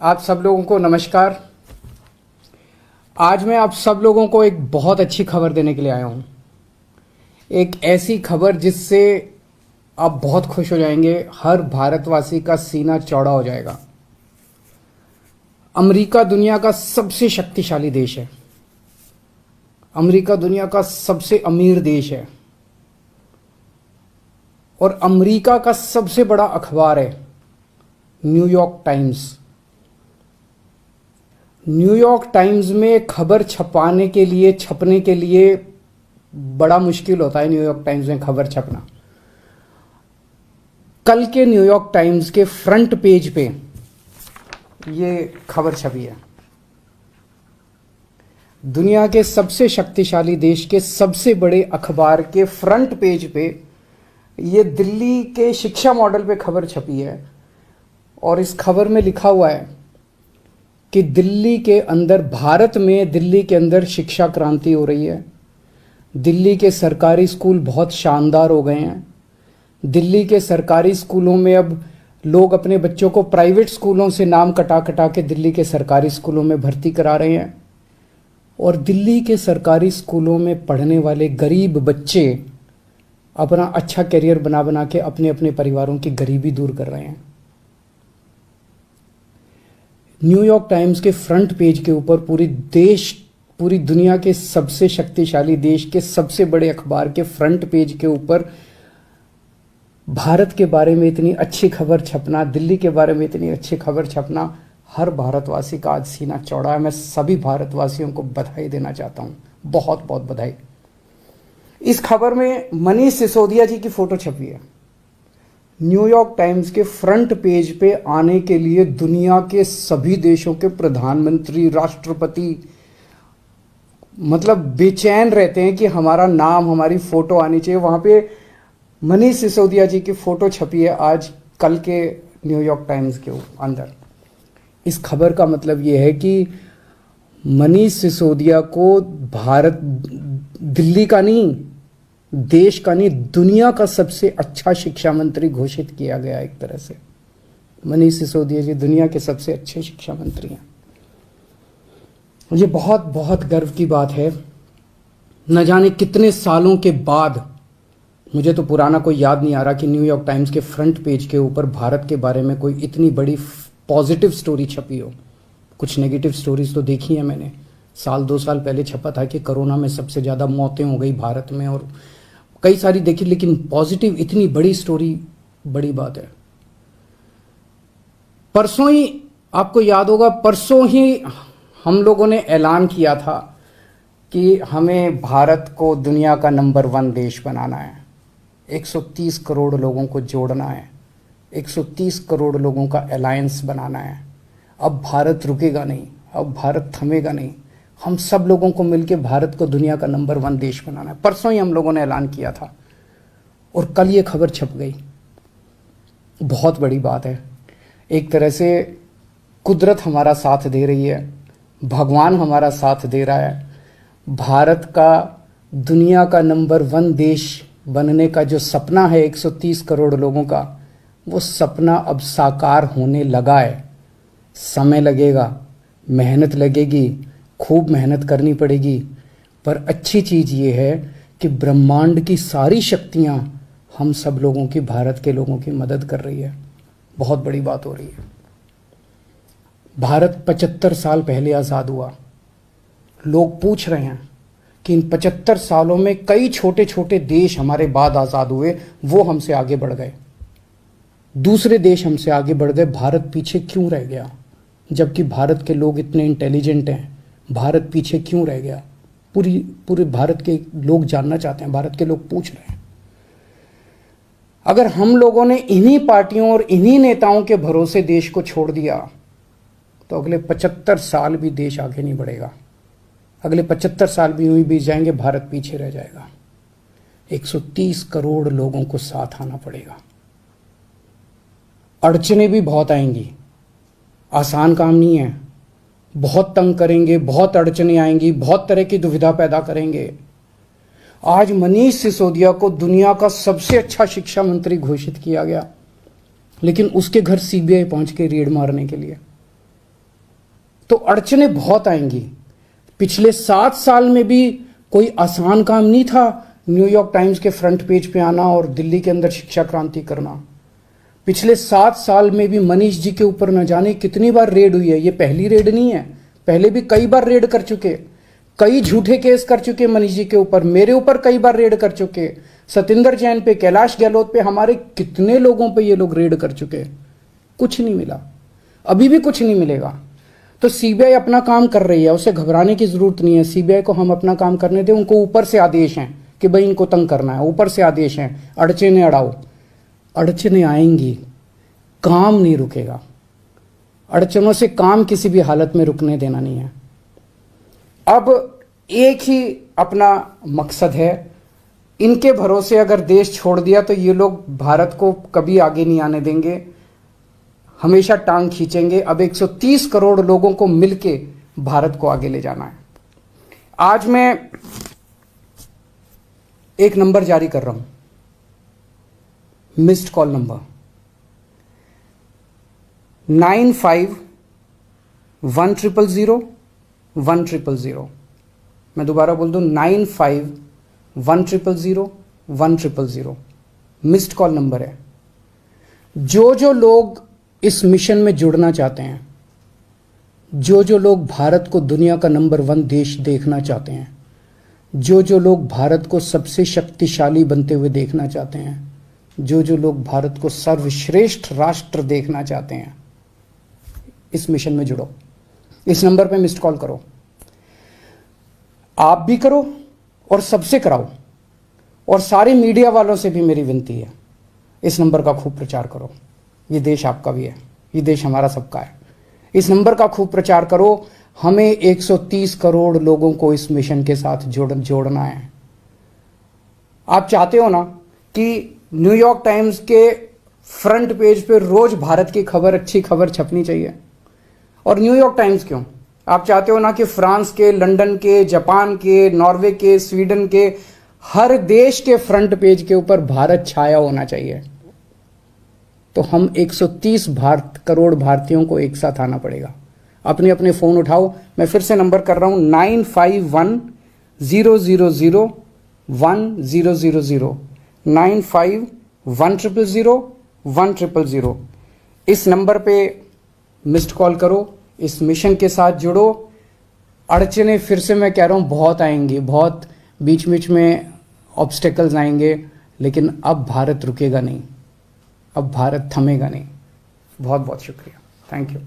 आप सब लोगों को नमस्कार। आज मैं आप सब लोगों को एक बहुत अच्छी खबर देने के लिए आया हूं। एक ऐसी खबर जिससे आप बहुत खुश हो जाएंगे, हर भारतवासी का सीना चौड़ा हो जाएगा। अमेरिका दुनिया का सबसे शक्तिशाली देश है। अमेरिका दुनिया का सबसे अमीर देश है और अमेरिका का सबसे बड़ा अखबार है न्यूयॉर्क टाइम्स। न्यूयॉर्क टाइम्स में खबर छपने के लिए बड़ा मुश्किल होता है। न्यूयॉर्क टाइम्स में खबर छपना। कल के न्यूयॉर्क टाइम्स के फ्रंट पेज पे ये खबर छपी है। दुनिया के सबसे शक्तिशाली देश के सबसे बड़े अखबार के फ्रंट पेज पे ये दिल्ली के शिक्षा मॉडल पे खबर छपी है और इस खबर में लिखा हुआ है कि भारत में दिल्ली के अंदर शिक्षा क्रांति हो रही है। दिल्ली के सरकारी स्कूल बहुत शानदार हो गए हैं। दिल्ली के सरकारी स्कूलों में अब लोग अपने बच्चों को प्राइवेट स्कूलों से नाम कटा कटा के दिल्ली के सरकारी स्कूलों में भर्ती करा रहे हैं और दिल्ली के सरकारी स्कूलों में पढ़ने वाले गरीब बच्चे अपना अच्छा करियर बना बना के अपने अपने परिवारों की गरीबी दूर कर रहे हैं। न्यूयॉर्क टाइम्स के फ्रंट पेज के ऊपर पूरी दुनिया के सबसे शक्तिशाली देश के सबसे बड़े अखबार के फ्रंट पेज के ऊपर भारत के बारे में इतनी अच्छी खबर छपना, दिल्ली के बारे में इतनी अच्छी खबर छपना, हर भारतवासी का आज सीना चौड़ा है। मैं सभी भारतवासियों को बधाई देना चाहता हूं, बहुत बहुत बधाई। इस खबर में मनीष सिसोदिया जी की फोटो छपी है। न्यूयॉर्क टाइम्स के फ्रंट पेज पे आने के लिए दुनिया के सभी देशों के प्रधानमंत्री, राष्ट्रपति मतलब बेचैन रहते हैं कि हमारा नाम, हमारी फोटो आनी चाहिए। वहां पे मनीष सिसोदिया जी की फोटो छपी है आज कल के न्यूयॉर्क टाइम्स के अंदर। इस खबर का मतलब यह है कि मनीष सिसोदिया को भारत, दिल्ली का नहीं, देश का नहीं, दुनिया का सबसे अच्छा शिक्षा मंत्री घोषित किया गया। एक तरह से मनीष सिसोदिया जी दुनिया के सबसे अच्छे शिक्षा मंत्री हैं। ये बहुत बहुत गर्व की बात है। न जाने कितने सालों के बाद, मुझे तो पुराना कोई याद नहीं आ रहा कि न्यूयॉर्क टाइम्स के फ्रंट पेज के ऊपर भारत के बारे में कोई इतनी बड़ी पॉजिटिव स्टोरी छपी हो। कुछ नेगेटिव स्टोरीज तो देखी है मैंने। 1-2 साल पहले छपा था कि कोरोना में सबसे ज़्यादा मौतें हो गई भारत में और कई सारी देखी, लेकिन पॉजिटिव इतनी बड़ी स्टोरी बड़ी बात है। परसों ही, आपको याद होगा, परसों ही हम लोगों ने ऐलान किया था कि हमें भारत को दुनिया का नंबर 1 देश बनाना है। 130 करोड़ लोगों को जोड़ना है, 130 करोड़ लोगों का अलायंस बनाना है। अब भारत रुकेगा नहीं, अब भारत थमेगा नहीं। हम सब लोगों को मिलकर भारत को दुनिया का नंबर 1 देश बनाना है। परसों ही हम लोगों ने ऐलान किया था और कल ये खबर छप गई। बहुत बड़ी बात है। एक तरह से कुदरत हमारा साथ दे रही है, भगवान हमारा साथ दे रहा है। भारत का दुनिया का नंबर 1 देश बनने का जो सपना है 130 करोड़ लोगों का, वो सपना अब साकार होने लगा है। समय लगेगा, मेहनत लगेगी, खूब मेहनत करनी पड़ेगी, पर अच्छी चीज़ ये है कि ब्रह्मांड की सारी शक्तियाँ हम सब लोगों की, भारत के लोगों की मदद कर रही है। बहुत बड़ी बात हो रही है। भारत 75 साल पहले आज़ाद हुआ। लोग पूछ रहे हैं कि इन 75 सालों में कई छोटे छोटे देश हमारे बाद आज़ाद हुए, वो हमसे आगे बढ़ गए, दूसरे देश हमसे आगे बढ़ गए, भारत पीछे क्यों रह गया? जबकि भारत के लोग इतने इंटेलिजेंट हैं, भारत पीछे क्यों रह गया? पूरे भारत के लोग जानना चाहते हैं, भारत के लोग पूछ रहे हैं। अगर हम लोगों ने इन्हीं पार्टियों और इन्हीं नेताओं के भरोसे देश को छोड़ दिया तो अगले 75 साल भी देश आगे नहीं बढ़ेगा। अगले 75 साल भी यूं ही बीत जाएंगे, भारत पीछे रह जाएगा। 130 करोड़ लोगों को साथ आना पड़ेगा। अड़चने भी बहुत आएंगी, आसान काम नहीं है। बहुत तंग करेंगे, बहुत अड़चने आएंगी, बहुत तरह की दुविधा पैदा करेंगे। आज मनीष सिसोदिया को दुनिया का सबसे अच्छा शिक्षा मंत्री घोषित किया गया, लेकिन उसके घर सीबीआई पहुंच के रेड मारने के लिए। तो अड़चनें बहुत आएंगी। पिछले 7 साल में भी कोई आसान काम नहीं था न्यूयॉर्क टाइम्स के फ्रंट पेज पे आना और दिल्ली के अंदर शिक्षा क्रांति करना। पिछले 7 साल में भी मनीष जी के ऊपर न जाने कितनी बार रेड हुई है। ये पहली रेड नहीं है, पहले भी कई बार रेड कर चुके, कई झूठे केस कर चुके मनीष जी के ऊपर, मेरे ऊपर कई बार रेड कर चुके, सतिंदर जैन पे, कैलाश गहलोत पे, हमारे कितने लोगों पे ये लोग रेड कर चुके, कुछ नहीं मिला, अभी भी कुछ नहीं मिलेगा। तो सीबीआई अपना काम कर रही है, उसे घबराने की जरूरत नहीं है। सीबीआई को हम अपना काम करने दें। उनको ऊपर से आदेश हैं कि भाई इनको तंग करना है, ऊपर से आदेश हैं, अड़चने अड़ाओ। अड़चने आएंगी, काम नहीं रुकेगा। अड़चनों से काम किसी भी हालत में रुकने देना नहीं है। अब एक ही अपना मकसद है, इनके भरोसे अगर देश छोड़ दिया तो ये लोग भारत को कभी आगे नहीं आने देंगे, हमेशा टांग खींचेंगे। अब 130 करोड़ लोगों को मिलके भारत को आगे ले जाना है। आज मैं एक नंबर जारी कर रहा हूं, मिस्ड कॉल नंबर 9510001000। मैं दोबारा बोल दूं 9510001000 मिस्ड कॉल नंबर है। जो लोग इस मिशन में जुड़ना चाहते हैं, जो लोग भारत को दुनिया का नंबर 1 देश देखना चाहते हैं, जो लोग भारत को सबसे शक्तिशाली बनते हुए देखना चाहते हैं, जो लोग भारत को सर्वश्रेष्ठ राष्ट्र देखना चाहते हैं, इस मिशन में जुड़ो। इस नंबर पे मिस्ड कॉल करो, आप भी करो और सबसे कराओ। और सारे मीडिया वालों से भी मेरी विनती है, इस नंबर का खूब प्रचार करो। ये देश आपका भी है, ये देश हमारा सबका है। इस नंबर का खूब प्रचार करो। हमें 130 करोड़ लोगों को इस मिशन के साथ जोड़ना है। आप चाहते हो ना कि न्यूयॉर्क टाइम्स के फ्रंट पेज पे रोज भारत की खबर, अच्छी खबर छपनी चाहिए। और न्यूयॉर्क टाइम्स क्यों, आप चाहते हो ना कि फ्रांस के, लंदन के, जापान के, नॉर्वे के, स्वीडन के, हर देश के फ्रंट पेज के ऊपर भारत छाया होना चाहिए। तो हम 130 करोड़ भारतीयों को एक साथ आना पड़ेगा। अपने अपने फोन उठाओ, मैं फिर से नंबर कर रहा हूं 9510001000 9510001000। इस नंबर पे मिस्ड कॉल करो, इस मिशन के साथ जुड़ो। अड़चने फिर से मैं कह रहा हूं बहुत आएंगी, बहुत बीच बीच में ऑब्स्टेकल्स आएंगे, लेकिन अब भारत रुकेगा नहीं, अब भारत थमेगा नहीं। बहुत बहुत शुक्रिया, थैंक यू।